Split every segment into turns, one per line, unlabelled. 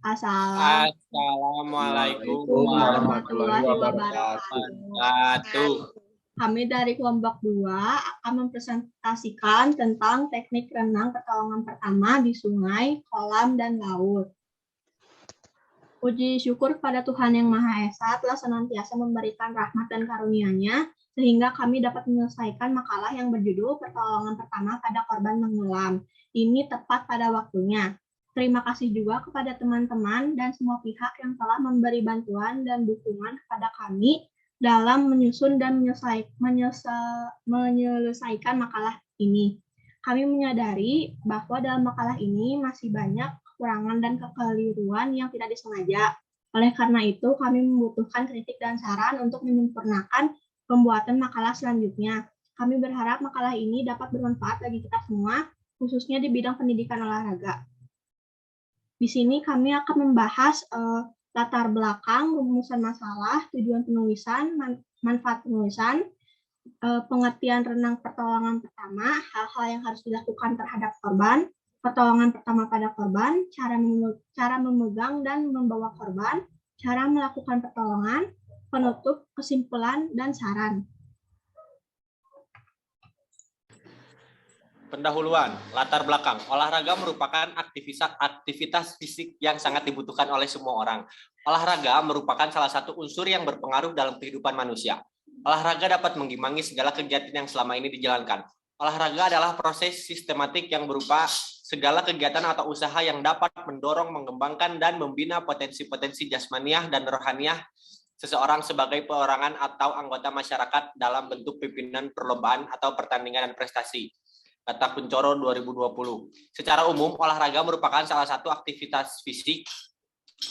Assalamualaikum
Assalamualaikum warahmatullahi
warahmatullahi
wabarakatuh.
wabarakatuh.
Kami dari kelompok 2 akan mempresentasikan tentang teknik renang pertolongan pertama di sungai, kolam, dan laut. Puji syukur kepada Tuhan Yang Maha Esa telah senantiasa memberikan rahmat dan karunia-Nya sehingga kami dapat menyelesaikan makalah yang berjudul Pertolongan Pertama pada Korban Tenggelam. Ini tepat pada waktunya. Terima kasih juga kepada teman-teman dan semua pihak yang telah memberi bantuan dan dukungan kepada kami dalam menyusun dan menyelesaikan makalah ini. Kami menyadari bahwa dalam makalah ini masih banyak kekurangan dan kekeliruan yang tidak disengaja. Oleh karena itu, kami membutuhkan kritik dan saran untuk menyempurnakan pembuatan makalah selanjutnya. Kami berharap makalah ini dapat bermanfaat bagi kita semua, khususnya di bidang pendidikan olahraga. Di sini kami akan membahas latar belakang, rumusan masalah, tujuan penulisan, manfaat penulisan, pengertian renang pertolongan pertama, hal-hal yang harus dilakukan terhadap korban, pertolongan pertama pada korban, cara memegang dan membawa korban, cara melakukan pertolongan, penutup, kesimpulan, dan saran.
Pendahuluan, latar belakang. Olahraga merupakan aktivitas fisik yang sangat dibutuhkan oleh semua orang. Olahraga merupakan salah satu unsur yang berpengaruh dalam kehidupan manusia. Olahraga dapat mengimbangi segala kegiatan yang selama ini dijalankan. Olahraga adalah proses sistematik yang berupa segala kegiatan atau usaha yang dapat mendorong, mengembangkan, dan membina potensi-potensi jasmaniah dan rohaniah seseorang sebagai perorangan atau anggota masyarakat dalam bentuk pimpinan perlombaan atau pertandingan dan prestasi. Kata Kuncoro 2020. Secara umum, olahraga merupakan salah satu aktivitas fisik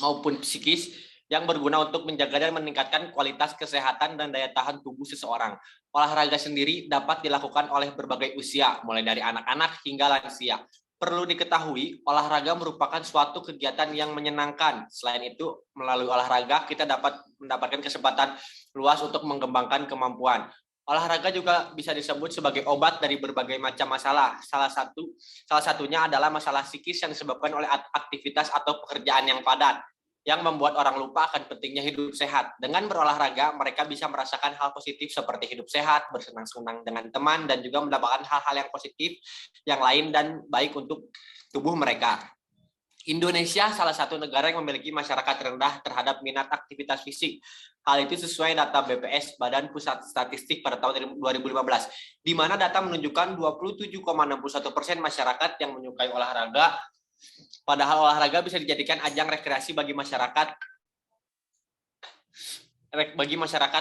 maupun psikis yang berguna untuk menjaga dan meningkatkan kualitas kesehatan dan daya tahan tubuh seseorang. Olahraga sendiri dapat dilakukan oleh berbagai usia, mulai dari anak-anak hingga lansia. Perlu diketahui, olahraga merupakan suatu kegiatan yang menyenangkan. Selain itu, melalui olahraga kita dapat mendapatkan kesempatan luas untuk mengembangkan kemampuan. Olahraga juga bisa disebut sebagai obat dari berbagai macam masalah. Salah satunya adalah masalah psikis yang disebabkan oleh aktivitas atau pekerjaan yang padat, yang membuat orang lupa akan pentingnya hidup sehat. Dengan berolahraga, mereka bisa merasakan hal positif seperti hidup sehat, bersenang-senang dengan teman, dan juga mendapatkan hal-hal yang positif yang lain dan baik untuk tubuh mereka. Indonesia salah satu negara yang memiliki masyarakat rendah terhadap minat aktivitas fisik. Hal itu sesuai data BPS, Badan Pusat Statistik pada tahun 2015, di mana data menunjukkan 27,61% masyarakat yang menyukai olahraga, padahal olahraga bisa dijadikan ajang rekreasi bagi masyarakat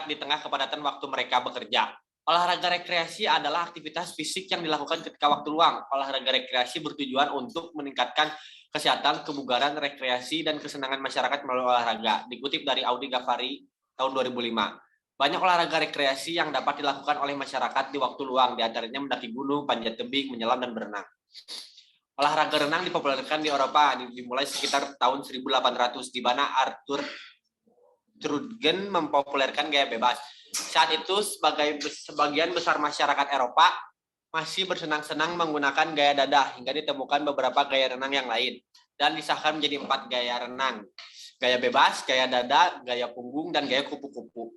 di tengah kepadatan waktu mereka bekerja. Olahraga rekreasi adalah aktivitas fisik yang dilakukan ketika waktu luang. Olahraga rekreasi bertujuan untuk meningkatkan kesehatan, kebugaran, rekreasi, dan kesenangan masyarakat melalui olahraga. Dikutip dari Audi Ghaffari tahun 2005. Banyak olahraga rekreasi yang dapat dilakukan oleh masyarakat di waktu luang, diantaranya mendaki gunung, panjat tebing, menyelam, dan berenang. Olahraga renang dipopulerkan di Eropa dimulai sekitar tahun 1800, di mana Arthur Trudgen mempopulerkan gaya bebas. Saat itu, sebagian besar masyarakat Eropa masih bersenang-senang menggunakan gaya dada, hingga ditemukan beberapa gaya renang yang lain, dan disahkan menjadi 4 gaya renang. Gaya bebas, gaya dada, gaya punggung, dan gaya kupu-kupu.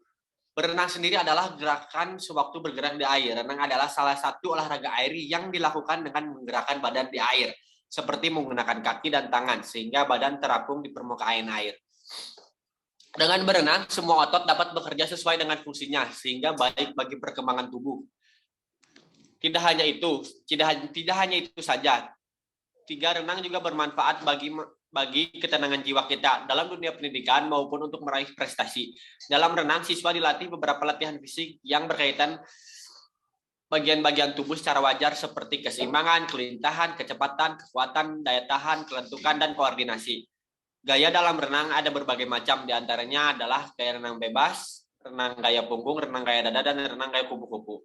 Berenang sendiri adalah gerakan sewaktu bergerak di air. Renang adalah salah satu olahraga air yang dilakukan dengan menggerakkan badan di air, seperti menggunakan kaki dan tangan, sehingga badan terapung di permukaan air. Dengan berenang, semua otot dapat bekerja sesuai dengan fungsinya, sehingga baik bagi perkembangan tubuh. Tidak hanya itu saja. Renang juga bermanfaat bagi ketenangan jiwa kita dalam dunia pendidikan maupun untuk meraih prestasi. Dalam renang, siswa dilatih beberapa latihan fisik yang berkaitan bagian-bagian tubuh secara wajar seperti keseimbangan, kelintahan, kecepatan, kekuatan, daya tahan, kelentukan, dan koordinasi. Gaya dalam renang ada berbagai macam, diantaranya adalah gaya renang bebas, renang gaya punggung, renang gaya dada, dan renang gaya kupu-kupu.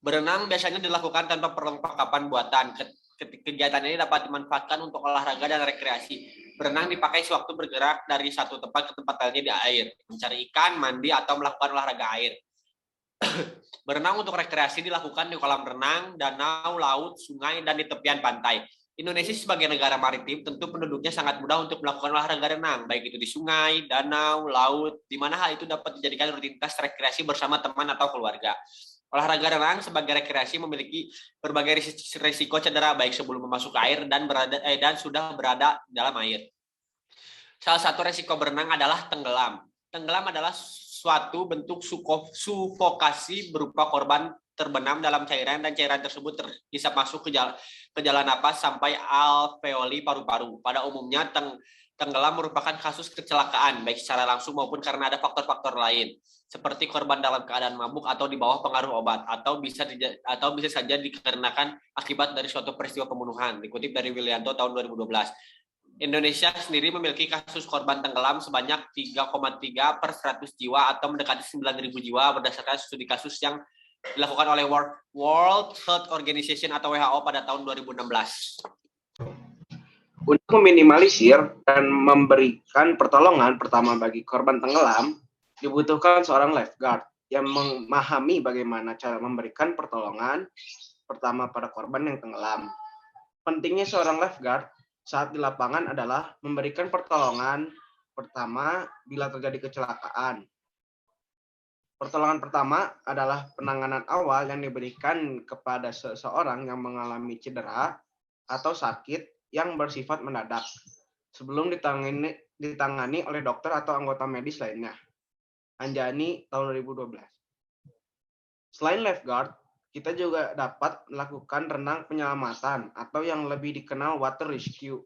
Berenang biasanya dilakukan tanpa perlengkapan buatan. Kegiatan ini dapat dimanfaatkan untuk olahraga dan rekreasi. Berenang dipakai sewaktu bergerak dari satu tempat ke tempat lainnya di air, mencari ikan, mandi, atau melakukan olahraga air. Berenang untuk rekreasi dilakukan di kolam renang, danau, laut, sungai, dan di tepian pantai. Indonesia sebagai negara maritim tentu penduduknya sangat mudah untuk melakukan olahraga renang, baik itu di sungai, danau, laut, di mana hal itu dapat dijadikan rutinitas rekreasi bersama teman atau keluarga. Olahraga renang sebagai rekreasi memiliki berbagai risiko cedera baik sebelum memasuki air dan sudah berada dalam air. Salah satu risiko berenang adalah tenggelam. Tenggelam adalah suatu bentuk sufokasi berupa korban terbenam dalam cairan dan cairan tersebut terhisap masuk ke jalan napas sampai alveoli paru-paru. Pada umumnya tenggelam merupakan kasus kecelakaan baik secara langsung maupun karena ada faktor-faktor lain seperti korban dalam keadaan mabuk atau di bawah pengaruh obat atau bisa saja dikarenakan akibat dari suatu peristiwa pembunuhan. Dikutip dari Willianto tahun 2012. Indonesia sendiri memiliki kasus korban tenggelam sebanyak 3,3 per 100 jiwa atau mendekati 9.000 jiwa berdasarkan studi kasus yang dilakukan oleh World Health Organization atau WHO pada tahun 2016.
Untuk meminimalisir dan memberikan pertolongan pertama bagi korban tenggelam, dibutuhkan seorang lifeguard yang memahami bagaimana cara memberikan pertolongan pertama pada korban yang tenggelam. Pentingnya seorang lifeguard saat di lapangan adalah memberikan pertolongan pertama bila terjadi kecelakaan. Pertolongan pertama adalah penanganan awal yang diberikan kepada seseorang yang mengalami cedera atau sakit yang bersifat mendadak sebelum ditangani oleh dokter atau anggota medis lainnya. Anjani tahun 2012. Selain lifeguard, kita juga dapat melakukan renang penyelamatan atau yang lebih dikenal water rescue.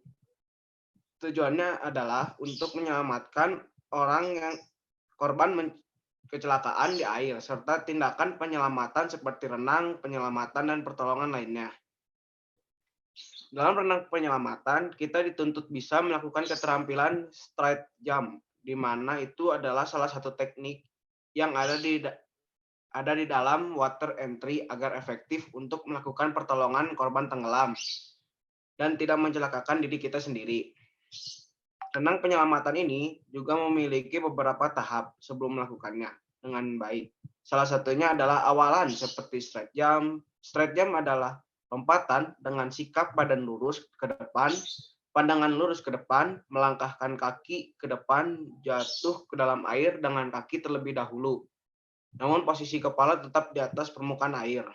Tujuannya adalah untuk menyelamatkan orang yang korban kecelakaan di air serta tindakan penyelamatan seperti renang, penyelamatan dan pertolongan lainnya. Dalam renang penyelamatan, kita dituntut bisa melakukan keterampilan straight jump, di mana itu adalah salah satu teknik yang ada di dalam water entry agar efektif untuk melakukan pertolongan korban tenggelam dan tidak mencelakakan diri kita sendiri. Renang penyelamatan ini juga memiliki beberapa tahap sebelum melakukannya dengan baik. Salah satunya adalah awalan seperti straight jump. Straight jump adalah lompatan dengan sikap badan lurus ke depan, pandangan lurus ke depan, melangkahkan kaki ke depan, jatuh ke dalam air dengan kaki terlebih dahulu. Namun posisi kepala tetap di atas permukaan air.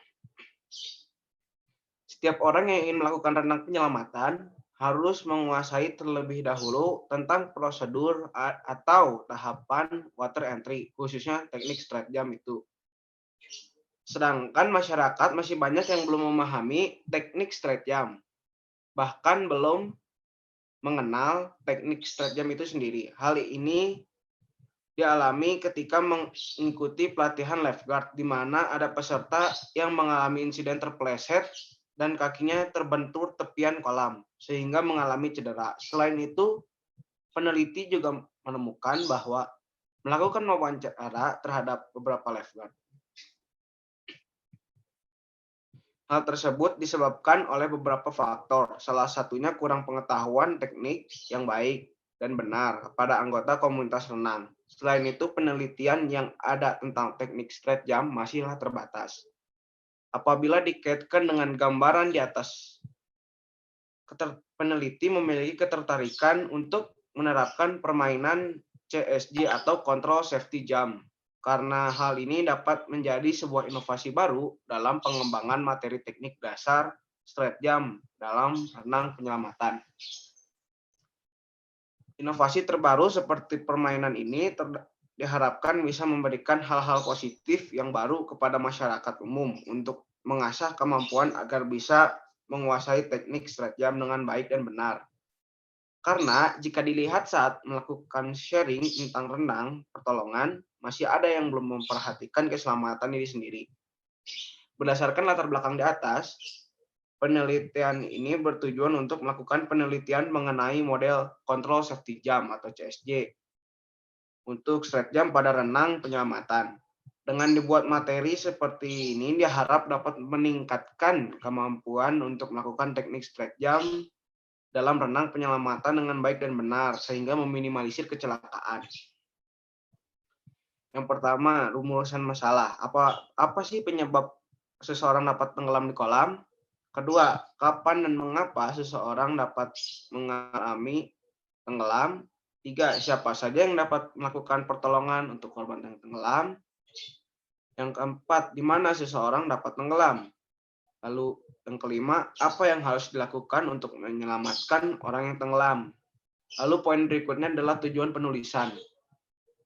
Setiap orang yang ingin melakukan renang penyelamatan harus menguasai terlebih dahulu tentang prosedur atau tahapan water entry, khususnya teknik straight jump itu. Sedangkan masyarakat masih banyak yang belum memahami teknik straight jump, bahkan belum mengenal teknik straight jump itu sendiri. Hal ini dialami ketika mengikuti pelatihan lifeguard, di mana ada peserta yang mengalami insiden terpeleset dan kakinya terbentur tepian kolam, sehingga mengalami cedera. Selain itu, peneliti juga menemukan bahwa melakukan wawancara terhadap beberapa lifeguard. Hal tersebut disebabkan oleh beberapa faktor, salah satunya kurang pengetahuan teknik yang baik dan benar pada anggota komunitas renang. Selain itu, penelitian yang ada tentang teknik straight jump masihlah terbatas. Apabila dikaitkan dengan gambaran di atas, peneliti memiliki ketertarikan untuk menerapkan permainan CSJ atau Control Safety Jump, karena hal ini dapat menjadi sebuah inovasi baru dalam pengembangan materi teknik dasar straight jump dalam renang penyelamatan. Inovasi terbaru seperti permainan ini diharapkan bisa memberikan hal-hal positif yang baru kepada masyarakat umum untuk mengasah kemampuan agar bisa menguasai teknik straight jump dengan baik dan benar. Karena jika dilihat saat melakukan sharing tentang renang pertolongan, masih ada yang belum memperhatikan keselamatan diri sendiri. Berdasarkan latar belakang di atas, penelitian ini bertujuan untuk melakukan penelitian mengenai model Control Safety Jump atau CSJ untuk straight jump pada renang penyelamatan. Dengan dibuat materi seperti ini, diharap dapat meningkatkan kemampuan untuk melakukan teknik straight jump dalam renang penyelamatan dengan baik dan benar, sehingga meminimalisir kecelakaan. Yang pertama, rumusan masalah. Apa sih penyebab seseorang dapat tenggelam di kolam? Kedua, kapan dan mengapa seseorang dapat mengalami tenggelam. Tiga, siapa saja yang dapat melakukan pertolongan untuk korban yang tenggelam. Yang keempat, di mana seseorang dapat tenggelam. Lalu yang kelima, apa yang harus dilakukan untuk menyelamatkan orang yang tenggelam. Lalu poin berikutnya adalah tujuan penulisan.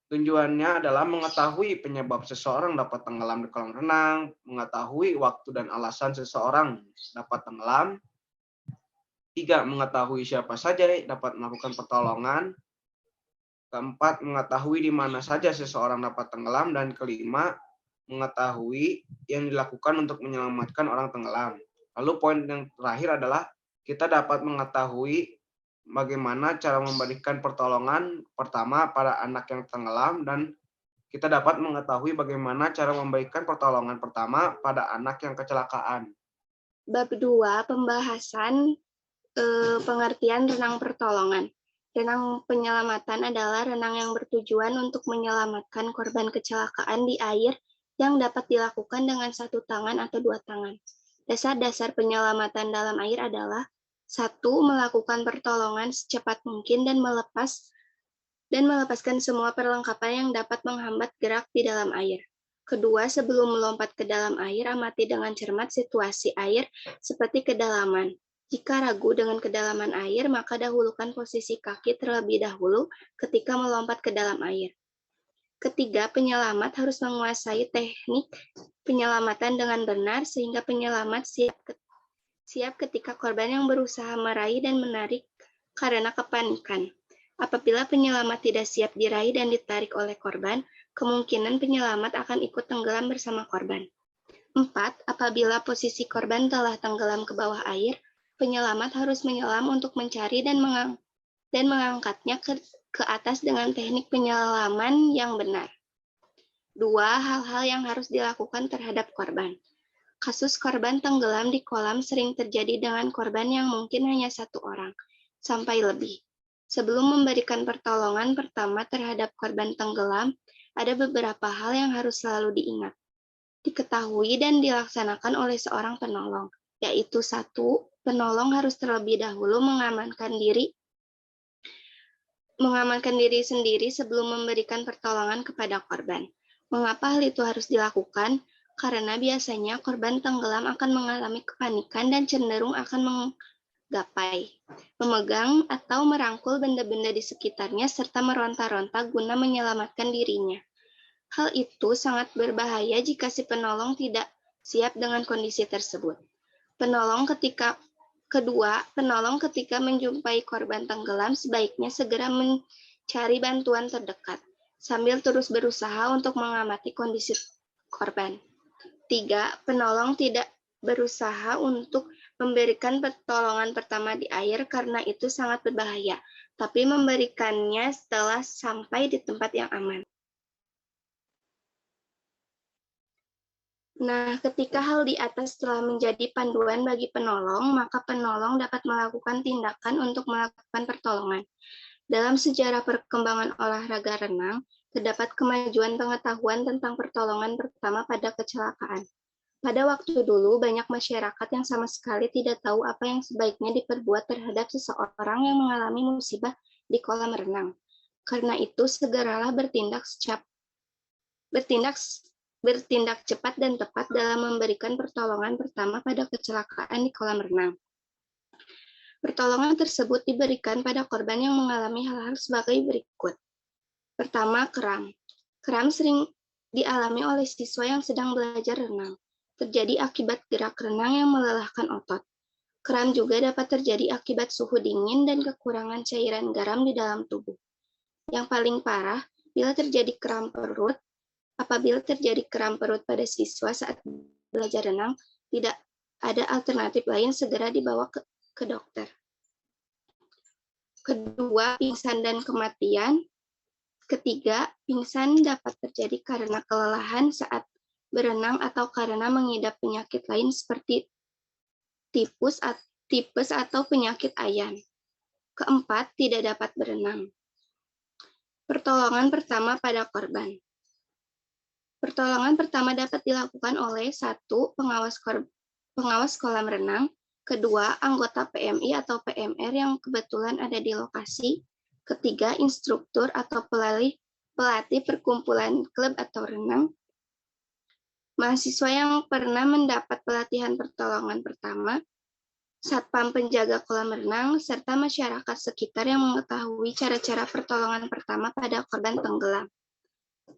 Tujuannya adalah mengetahui penyebab seseorang dapat tenggelam di kolam renang, mengetahui waktu dan alasan seseorang dapat tenggelam. Tiga, mengetahui siapa saja dapat melakukan pertolongan. Keempat, mengetahui di mana saja seseorang dapat tenggelam. Dan kelima, mengetahui yang dilakukan untuk menyelamatkan orang tenggelam. Lalu poin yang terakhir adalah kita dapat mengetahui bagaimana cara memberikan pertolongan pertama pada anak yang tenggelam, dan kita dapat mengetahui bagaimana cara memberikan pertolongan pertama pada anak yang kecelakaan.
Bab 2, pembahasan pengertian renang pertolongan. Renang penyelamatan adalah renang yang bertujuan untuk menyelamatkan korban kecelakaan di air yang dapat dilakukan dengan satu tangan atau dua tangan. Dasar-dasar penyelamatan dalam air adalah: 1. Melakukan pertolongan secepat mungkin dan melepaskan semua perlengkapan yang dapat menghambat gerak di dalam air. Kedua, sebelum melompat ke dalam air, amati dengan cermat situasi air seperti kedalaman. Jika ragu dengan kedalaman air, maka dahulukan posisi kaki terlebih dahulu ketika melompat ke dalam air. Ketiga, penyelamat harus menguasai teknik penyelamatan dengan benar sehingga penyelamat siap ketika korban yang berusaha meraih dan menarik karena kepanikan. Apabila penyelamat tidak siap diraih dan ditarik oleh korban, kemungkinan penyelamat akan ikut tenggelam bersama korban. 4. Apabila posisi korban telah tenggelam ke bawah air, penyelamat harus menyelam untuk mencari dan mengangkatnya ke atas dengan teknik penyelaman yang benar. 2. Hal-hal yang harus dilakukan terhadap korban. Kasus korban tenggelam di kolam sering terjadi dengan korban yang mungkin hanya satu orang, sampai lebih. Sebelum memberikan pertolongan pertama terhadap korban tenggelam, ada beberapa hal yang harus selalu diingat, diketahui dan dilaksanakan oleh seorang penolong, yaitu 1. Penolong harus terlebih dahulu mengamankan diri sendiri sebelum memberikan pertolongan kepada korban. Mengapa hal itu harus dilakukan? Karena biasanya korban tenggelam akan mengalami kepanikan dan cenderung akan menggapai, memegang atau merangkul benda-benda di sekitarnya serta meronta-ronta guna menyelamatkan dirinya. Hal itu sangat berbahaya jika si penolong tidak siap dengan kondisi tersebut. Penolong ketika menjumpai korban tenggelam sebaiknya segera mencari bantuan terdekat, sambil terus berusaha untuk mengamati kondisi korban. 3. Penolong tidak berusaha untuk memberikan pertolongan pertama di air karena itu sangat berbahaya, tapi memberikannya setelah sampai di tempat yang aman. Nah, ketika hal di atas telah menjadi panduan bagi penolong, maka penolong dapat melakukan tindakan untuk melakukan pertolongan. Dalam sejarah perkembangan olahraga renang, terdapat kemajuan pengetahuan tentang pertolongan pertama pada kecelakaan. Pada waktu dulu, banyak masyarakat yang sama sekali tidak tahu apa yang sebaiknya diperbuat terhadap seseorang yang mengalami musibah di kolam renang. Karena itu, segeralah bertindak cepat dan tepat dalam memberikan pertolongan pertama pada kecelakaan di kolam renang. Pertolongan tersebut diberikan pada korban yang mengalami hal-hal sebagai berikut. Pertama, kram. Kram sering dialami oleh siswa yang sedang belajar renang. Terjadi akibat gerak renang yang melelahkan otot. Kram juga dapat terjadi akibat suhu dingin dan kekurangan cairan garam di dalam tubuh. Yang paling parah, apabila terjadi kram perut pada siswa saat belajar renang, tidak ada alternatif lain, segera dibawa ke dokter. Kedua, pingsan dan kematian. Ketiga, pingsan dapat terjadi karena kelelahan saat berenang atau karena mengidap penyakit lain seperti tipes atau penyakit ayan. Keempat, tidak dapat berenang. Pertolongan pertama pada korban. Pertolongan pertama dapat dilakukan oleh 1. Pengawas kolam renang, Kedua, anggota PMI atau PMR yang kebetulan ada di lokasi. Ketiga, instruktur atau pelatih perkumpulan klub atau renang. Mahasiswa yang pernah mendapat pelatihan pertolongan pertama, satpam penjaga kolam renang, serta masyarakat sekitar yang mengetahui cara-cara pertolongan pertama pada korban tenggelam.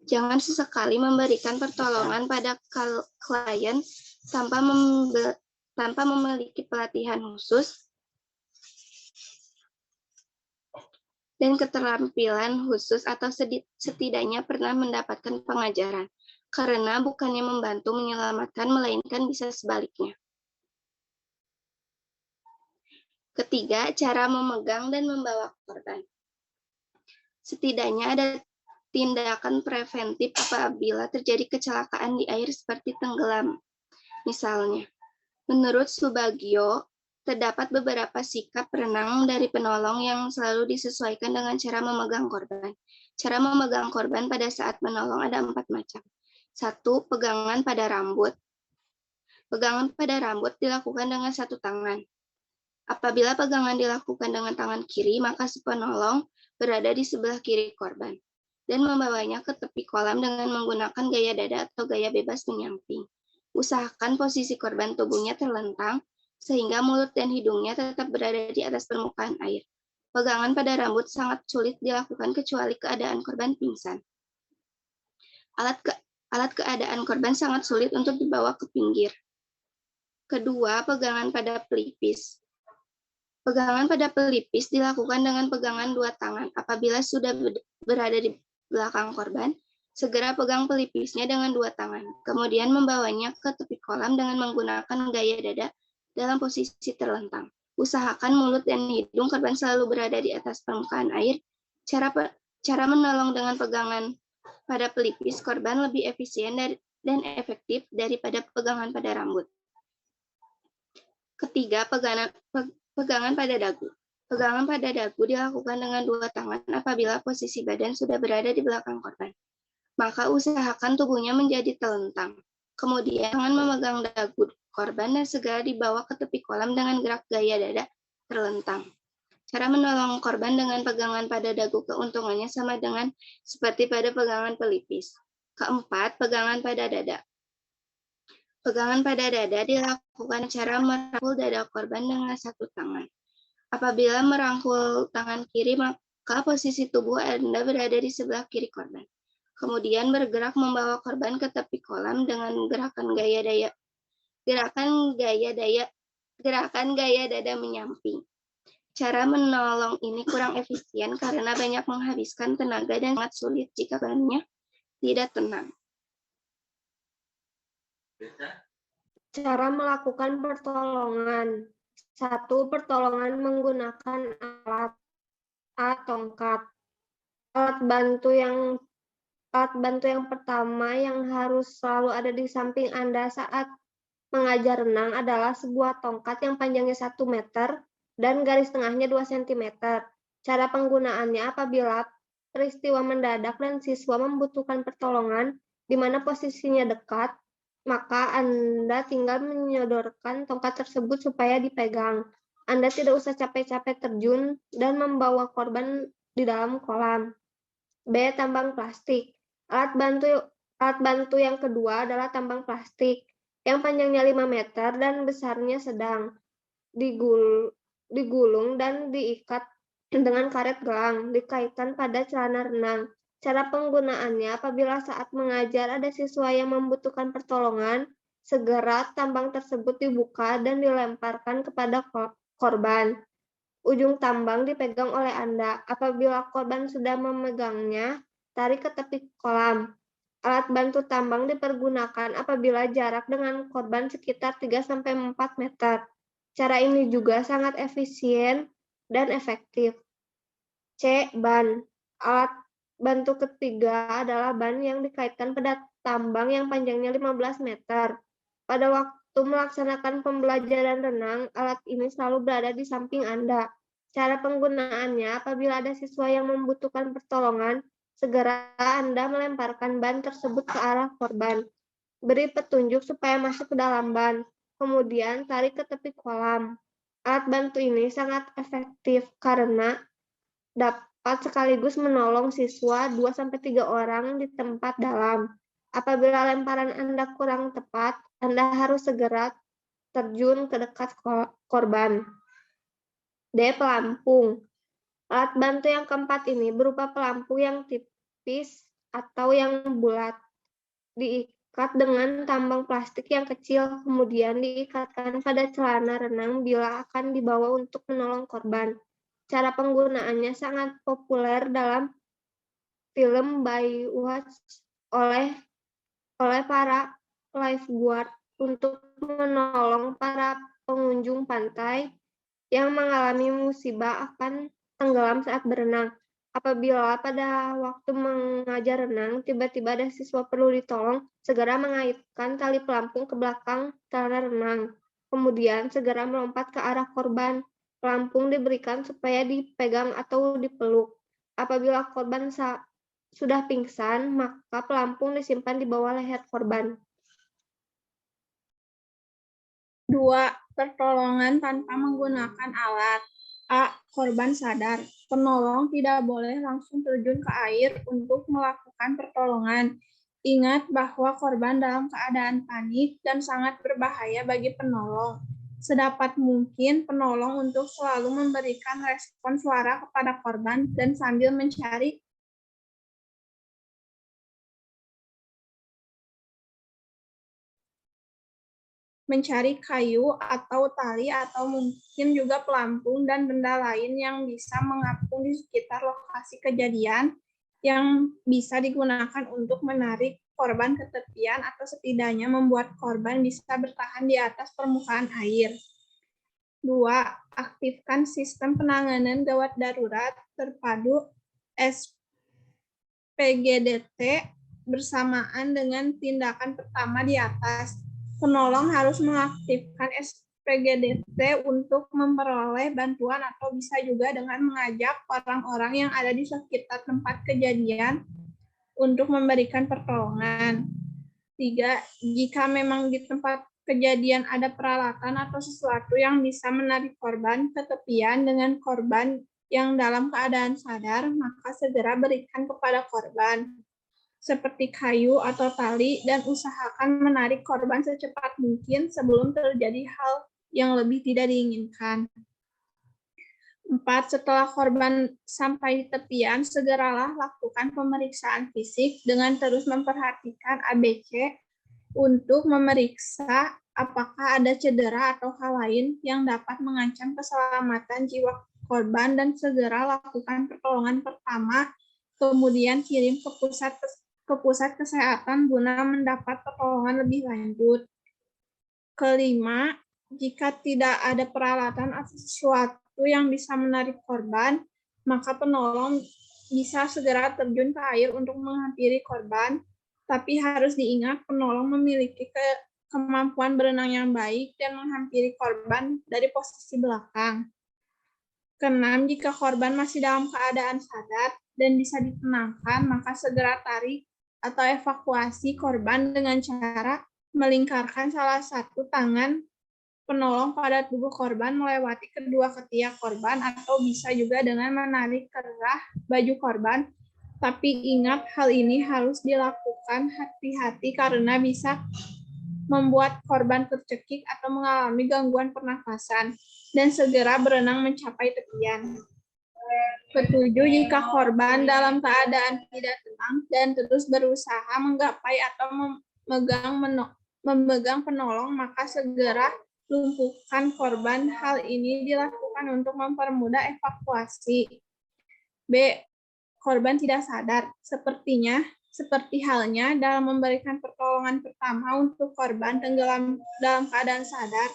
Jangan sesekali memberikan pertolongan pada klien tanpa memiliki pelatihan khusus dan keterampilan khusus atau setidaknya pernah mendapatkan pengajaran, karena bukannya membantu menyelamatkan, melainkan bisa sebaliknya. Ketiga, cara memegang dan membawa korban. Setidaknya ada tindakan preventif apabila terjadi kecelakaan di air seperti tenggelam. Misalnya, menurut Subagio, terdapat beberapa sikap renang dari penolong yang selalu disesuaikan dengan cara memegang korban. Cara memegang korban pada saat menolong ada 4 macam. 1. Pegangan pada rambut. Pegangan pada rambut dilakukan dengan satu tangan. Apabila pegangan dilakukan dengan tangan kiri, maka si penolong berada di sebelah kiri korban dan membawanya ke tepi kolam dengan menggunakan gaya dada atau gaya bebas menyamping. Usahakan posisi korban tubuhnya terlentang sehingga mulut dan hidungnya tetap berada di atas permukaan air. Pegangan pada rambut sangat sulit dilakukan kecuali keadaan korban pingsan. Alat keadaan korban sangat sulit untuk dibawa ke pinggir. Kedua, pegangan pada pelipis. Pegangan pada pelipis dilakukan dengan pegangan 2 tangan. Apabila sudah berada di belakang korban, segera pegang pelipisnya dengan 2 tangan. Kemudian membawanya ke tepi kolam dengan menggunakan gaya dada dalam posisi terlentang. Usahakan mulut dan hidung korban selalu berada di atas permukaan air. Cara menolong dengan pegangan pada pelipis korban lebih efisien dan efektif daripada pegangan pada rambut. Ketiga, pegangan pada dagu. Pegangan pada dagu dilakukan dengan 2 tangan apabila posisi badan sudah berada di belakang korban. Maka usahakan tubuhnya menjadi telentang. Kemudian tangan memegang dagu korban dan segera dibawa ke tepi kolam dengan gerak gaya dada terlentang. Cara menolong korban dengan pegangan pada dagu keuntungannya sama dengan seperti pada pegangan pelipis. Keempat, pegangan pada dada. Pegangan pada dada dilakukan cara merangkul dada korban dengan satu tangan. Apabila merangkul tangan kiri, maka posisi tubuh Anda berada di sebelah kiri korban. Kemudian bergerak membawa korban ke tepi kolam dengan gerakan gaya dada menyamping. Cara menolong ini kurang efisien karena banyak menghabiskan tenaga dan sangat sulit jika korbannya tidak tenang.
Cara melakukan pertolongan. 1. Pertolongan menggunakan alat. A. Tongkat. Alat bantu yang pertama yang harus selalu ada di samping Anda saat mengajar renang adalah sebuah tongkat yang panjangnya 1 meter dan garis tengahnya 2 cm. Cara penggunaannya apabila peristiwa mendadak dan siswa membutuhkan pertolongan di mana posisinya dekat, maka Anda tinggal menyodorkan tongkat tersebut supaya dipegang. Anda tidak usah capek-capek terjun dan membawa korban di dalam kolam. B. Tambang plastik. Alat bantu yang kedua adalah tambang plastik yang panjangnya 5 meter dan besarnya sedang. Digulung dan diikat dengan karet gelang, dikaitkan pada celana renang. Cara penggunaannya apabila saat mengajar ada siswa yang membutuhkan pertolongan, segera tambang tersebut dibuka dan dilemparkan kepada korban. Ujung tambang dipegang oleh Anda. Apabila korban sudah memegangnya, tarik ke tepi kolam. Alat bantu tambang dipergunakan apabila jarak dengan korban sekitar 3-4 meter. Cara ini juga sangat efisien dan efektif. C. Ban. Alat bantu ketiga adalah ban yang dikaitkan pada tambang yang panjangnya 15 meter. Pada waktu melaksanakan pembelajaran renang, alat ini selalu berada di samping Anda. Cara penggunaannya apabila ada siswa yang membutuhkan pertolongan, segera Anda melemparkan ban tersebut ke arah korban. Beri petunjuk supaya masuk ke dalam ban.
kemudian tarik ke tepi kolam. Alat bantu ini sangat efektif karena dapat sekaligus menolong siswa 2-3 orang di tempat dalam. Apabila lemparan Anda kurang tepat, Anda harus segera terjun ke dekat korban. D. Pelampung. Alat bantu yang keempat ini berupa pelampung yang tipis atau yang bulat. Diikat dengan tambang plastik yang kecil, kemudian diikatkan pada celana renang bila akan dibawa untuk menolong korban. Cara penggunaannya sangat populer dalam film Baywatch oleh para lifeguard untuk menolong para pengunjung pantai yang mengalami musibah akan tenggelam saat berenang. Apabila pada waktu mengajar renang, tiba-tiba ada siswa perlu ditolong, segera mengaitkan tali pelampung ke belakang celana renang. Kemudian segera melompat ke arah korban. Pelampung diberikan supaya dipegang atau dipeluk. Apabila korban sudah pingsan, maka pelampung disimpan di bawah leher korban.
2. Pertolongan tanpa menggunakan alat. A. Korban sadar. Penolong tidak boleh langsung terjun ke air untuk melakukan pertolongan. Ingat bahwa korban dalam keadaan panik dan sangat berbahaya bagi penolong. Sedapat mungkin penolong untuk selalu memberikan respon suara kepada korban dan sambil mencari kayu atau tali atau mungkin juga pelampung dan benda lain yang bisa mengapung di sekitar lokasi kejadian yang bisa digunakan untuk menarik korban ke tepian atau setidaknya membuat korban bisa bertahan di atas permukaan air. 2. Aktifkan sistem penanganan gawat darurat terpadu SPGDT bersamaan dengan tindakan pertama di atas. Penolong harus mengaktifkan SPGDT untuk memperoleh bantuan atau bisa juga dengan mengajak orang-orang yang ada di sekitar tempat kejadian untuk memberikan pertolongan. 3. Jika memang di tempat kejadian ada peralatan atau sesuatu yang bisa menarik korban ke tepian dengan korban yang dalam keadaan sadar, maka segera berikan kepada korban, seperti kayu atau tali, dan usahakan menarik korban secepat mungkin sebelum terjadi hal yang lebih tidak diinginkan. 4. Setelah korban sampai di tepian, segeralah lakukan pemeriksaan fisik dengan terus memperhatikan ABC untuk memeriksa apakah ada cedera atau hal lain yang dapat mengancam keselamatan jiwa korban dan segera lakukan pertolongan pertama, kemudian kirim ke pusat kesehatan guna mendapat pertolongan lebih lanjut. 5. Jika tidak ada peralatan atau sesuatu yang bisa menarik korban, maka penolong bisa segera terjun ke air untuk menghampiri korban, tapi harus diingat penolong memiliki kemampuan berenang yang baik dan menghampiri korban dari posisi belakang. 6. Jika korban masih dalam keadaan sadar dan bisa ditenangkan, maka segera tarik atau evakuasi korban dengan cara melingkarkan salah satu tangan penolong pada tubuh korban melewati kedua ketiak korban atau bisa juga dengan menarik kerah baju korban. Tapi ingat hal ini harus dilakukan hati-hati karena bisa membuat korban tercekik atau mengalami gangguan pernafasan dan segera berenang mencapai tepian. 7. Jika korban dalam keadaan tidak tenang dan terus berusaha menggapai atau memegang penolong, maka segera lumpuhkan korban. Hal ini dilakukan untuk mempermudah evakuasi. B. Korban tidak sadar. Seperti halnya dalam memberikan pertolongan pertama untuk korban tenggelam dalam keadaan sadar,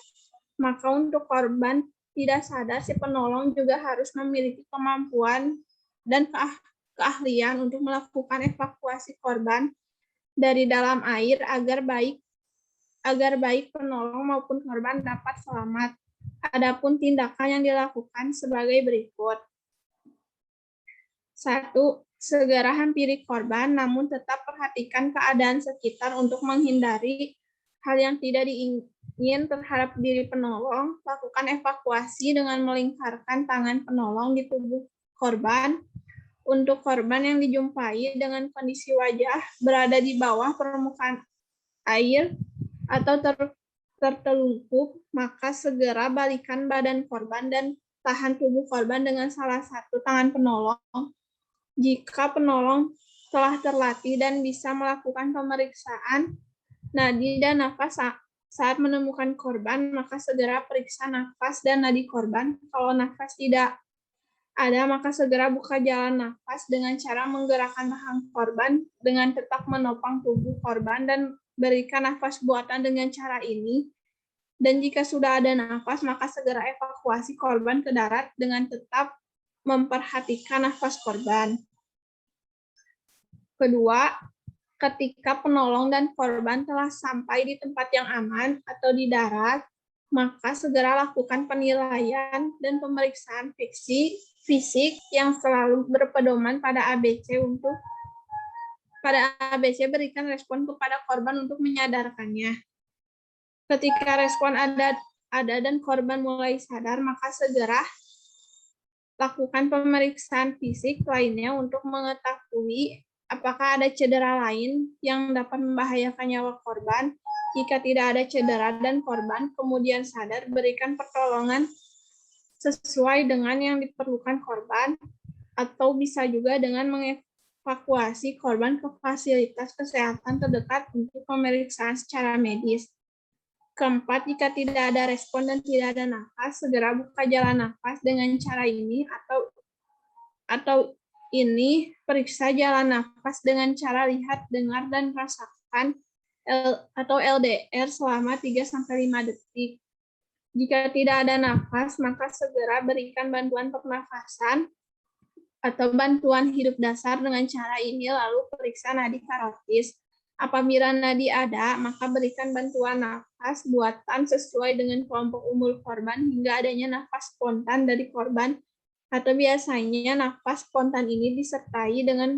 maka untuk korban tidak sadar, si penolong juga harus memiliki kemampuan dan keahlian untuk melakukan evakuasi korban dari dalam air agar baik penolong maupun korban dapat selamat. Adapun tindakan yang dilakukan sebagai berikut. 1. Segera hampiri korban, namun tetap perhatikan keadaan sekitar untuk menghindari hal yang tidak dingin terhadap diri penolong, lakukan evakuasi dengan melingkarkan tangan penolong di tubuh korban. Untuk korban yang dijumpai dengan kondisi wajah berada di bawah permukaan air atau tertelungkup, maka segera balikan badan korban dan tahan tubuh korban dengan salah satu tangan penolong. Jika penolong telah terlatih dan bisa melakukan pemeriksaan nadi dan nafas saat menemukan korban, maka segera periksa nafas dan nadi korban. Kalau nafas tidak ada, maka segera buka jalan nafas dengan cara menggerakkan rahang korban dengan tetap menopang tubuh korban dan berikan nafas buatan dengan cara ini. Dan jika sudah ada nafas, maka segera evakuasi korban ke darat dengan tetap memperhatikan nafas korban. Kedua, ketika penolong dan korban telah sampai di tempat yang aman atau di darat, maka segera lakukan penilaian dan pemeriksaan fisik yang selalu berpedoman pada ABC berikan respon kepada korban untuk menyadarkannya. Ketika respon ada dan korban mulai sadar, maka segera lakukan pemeriksaan fisik lainnya untuk mengetahui apakah ada cedera lain yang dapat membahayakan nyawa korban. Jika tidak ada cedera dan korban kemudian sadar, berikan pertolongan sesuai dengan yang diperlukan korban, atau bisa juga dengan mengevakuasi korban ke fasilitas kesehatan terdekat untuk pemeriksaan secara medis. Keempat, jika tidak ada respon dan tidak ada nafas, segera buka jalan nafas dengan cara ini atau ini periksa jalan nafas dengan cara lihat, dengar, dan rasakan atau LDR selama 3-5 detik. Jika tidak ada nafas, maka segera berikan bantuan pernafasan atau bantuan hidup dasar dengan cara ini, lalu periksa nadi karotis. Apabila nadi ada, maka berikan bantuan nafas buatan sesuai dengan kelompok umur korban hingga adanya nafas spontan dari korban, atau biasanya nafas spontan ini disertai dengan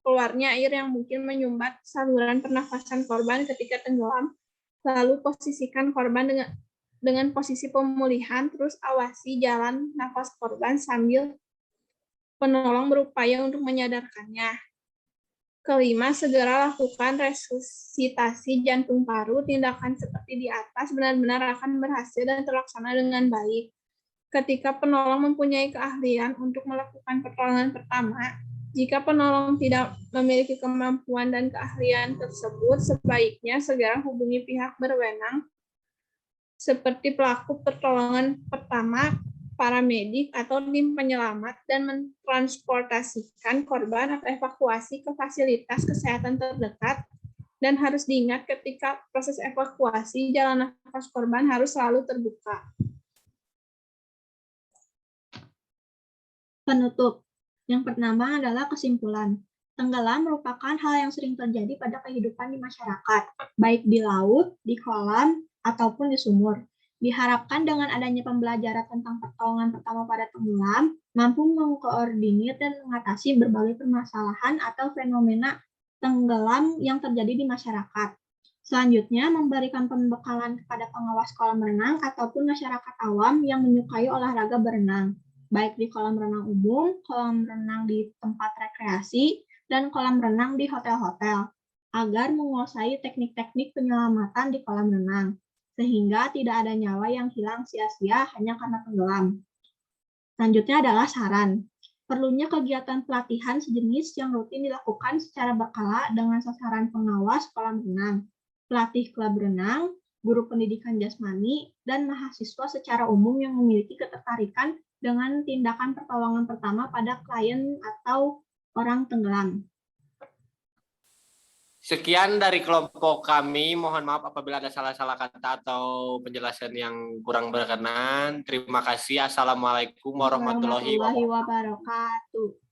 keluarnya air yang mungkin menyumbat saluran pernafasan korban ketika tenggelam. Lalu posisikan korban dengan posisi pemulihan, terus awasi jalan nafas korban sambil penolong berupaya untuk menyadarkannya. Kelima, segera lakukan resusitasi jantung paru. Tindakan seperti di atas benar-benar akan berhasil dan terlaksana dengan baik. Ketika penolong mempunyai keahlian untuk melakukan pertolongan pertama, jika penolong tidak memiliki kemampuan dan keahlian tersebut, sebaiknya segera hubungi pihak berwenang seperti pelaku pertolongan pertama, paramedik, atau tim penyelamat dan mentransportasikan korban atau evakuasi ke fasilitas kesehatan terdekat. Dan harus diingat ketika proses evakuasi, jalan nafas korban harus selalu terbuka.
Penutup. Yang pertama adalah kesimpulan. Tenggelam merupakan hal yang sering terjadi pada kehidupan di masyarakat, baik di laut, di kolam, ataupun di sumur. Diharapkan dengan adanya pembelajaran tentang pertolongan pertama pada tenggelam, mampu mengkoordinir dan mengatasi berbagai permasalahan atau fenomena tenggelam yang terjadi di masyarakat. Selanjutnya, memberikan pembekalan kepada pengawas kolam renang ataupun masyarakat awam yang menyukai olahraga berenang, baik di kolam renang umum, kolam renang di tempat rekreasi, dan kolam renang di hotel-hotel, agar menguasai teknik-teknik penyelamatan di kolam renang, sehingga tidak ada nyawa yang hilang sia-sia hanya karena tenggelam. Selanjutnya adalah saran. Perlunya kegiatan pelatihan sejenis yang rutin dilakukan secara berkala dengan sasaran pengawas kolam renang, pelatih klub renang, guru pendidikan jasmani, dan mahasiswa secara umum yang memiliki ketertarikan dengan tindakan pertolongan pertama pada klien atau orang tenggelam.
Sekian dari kelompok kami. Mohon maaf apabila ada salah-salah kata atau penjelasan yang kurang berkenan. Terima kasih. Assalamualaikum warahmatullahi wabarakatuh.